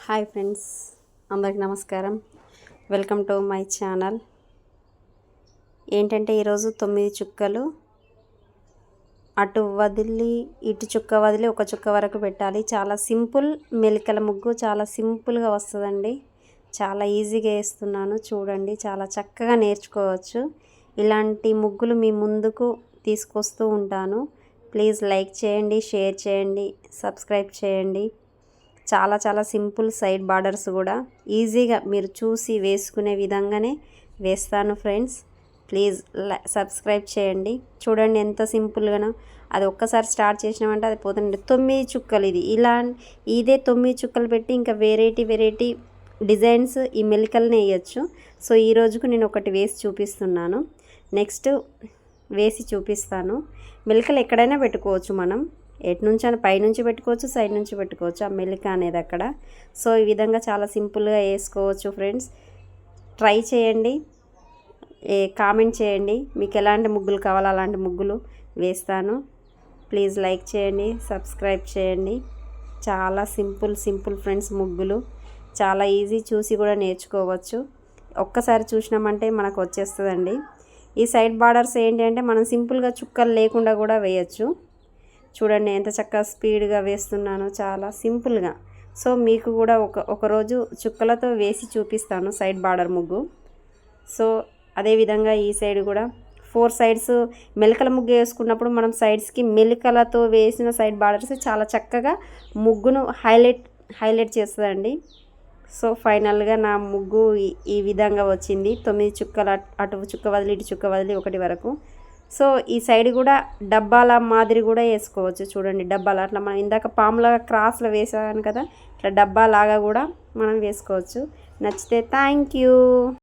Hi friends, అందరికి నమస్కారం. Welcome to my channel. ఏంటంటే ఈరోజు 9 చుక్కలు అటు వదిలి ఇటు చుక్క వదిలి ఒక చుక్క వరకు పెట్టాలి. చాలా సింపుల్ మెలికల ముగ్గు, చాలా సింపుల్గా వస్తుందండి. చాలా ఈజీగా వేస్తున్నాను చూడండి. చాలా చక్కగా నేర్చుకోవచ్చు. ఇలాంటి ముగ్గులు మీ ముందుకు తీసుకొస్తూ ఉంటాను. ప్లీజ్ లైక్ చేయండి, షేర్ చేయండి, సబ్స్క్రైబ్ చేయండి. చాలా సింపుల్ సైడ్ బార్డర్స్ కూడా ఈజీగా మీరు చూసి వేసుకునే విధంగానే వేస్తాను ఫ్రెండ్స్. ప్లీజ్ సబ్స్క్రైబ్ చేయండి. చూడండి ఎంత సింపుల్గానో. అది ఒక్కసారి స్టార్ట్ చేసినామంటే అది పోతుంది. 9 చుక్కలు ఇదే 9 చుక్కలు పెట్టి ఇంకా వెరైటీ డిజైన్స్ ఈ మెలికల్ని వేయచ్చు. సో ఈ రోజుకు నేను ఒకటి వేసి చూపిస్తున్నాను. నెక్స్ట్ వేసి చూపిస్తాను. మెలికలు ఎక్కడైనా పెట్టుకోవచ్చు. మనం ఎటు నుంచి అని పైనుంచి పెట్టుకోవచ్చు, సైడ్ నుంచి పెట్టుకోవచ్చు. ఆ మెలిక అనేది అక్కడ. సో ఈ విధంగా చాలా సింపుల్గా వేసుకోవచ్చు ఫ్రెండ్స్. ట్రై చేయండి, కామెంట్ చేయండి. మీకు ఎలాంటి ముగ్గులు కావాలో అలాంటి ముగ్గులు వేస్తాను. ప్లీజ్ లైక్ చేయండి, సబ్స్క్రైబ్ చేయండి. చాలా సింపుల్ ఫ్రెండ్స్ ముగ్గులు. చాలా ఈజీ, చూసి కూడా నేర్చుకోవచ్చు. ఒక్కసారి చూసినామంటే మనకు వచ్చేస్తుందండి. ఈ సైడ్ బార్డర్స్ ఏంటి అంటే మనం సింపుల్గా చుక్కలు లేకుండా కూడా వేయచ్చు. చూడండి ఎంత చక్కగా స్పీడ్గా వేస్తున్నానో, చాలా సింపుల్గా. సో మీకు కూడా ఒకరోజు చుక్కలతో వేసి చూపిస్తాను సైడ్ బార్డర్ ముగ్గు. సో అదేవిధంగా ఈ సైడ్ కూడా 4 సైడ్స్ మెలికల ముగ్గు వేసుకున్నప్పుడు మనం సైడ్స్కి మెలికలతో వేసిన సైడ్ బార్డర్స్ చాలా చక్కగా ముగ్గును హైలైట్ చేస్తుందండి. సో ఫైనల్గా నా ముగ్గు ఈ విధంగా వచ్చింది. 9 చుక్కలు, అటు చుక్క వదిలి ఇటు చుక్క వదిలి 1 వరకు. సో ఈ సైడ్ కూడా డబ్బాల మాదిరి కూడా వేసుకోవచ్చు. చూడండి డబ్బాలు అట్లా మనం ఇందాక పాములాగా క్రాస్లో వేసాను కదా, ఇట్లా డబ్బాలాగా కూడా మనం వేసుకోవచ్చు. నచ్చితే థ్యాంక్ యూ.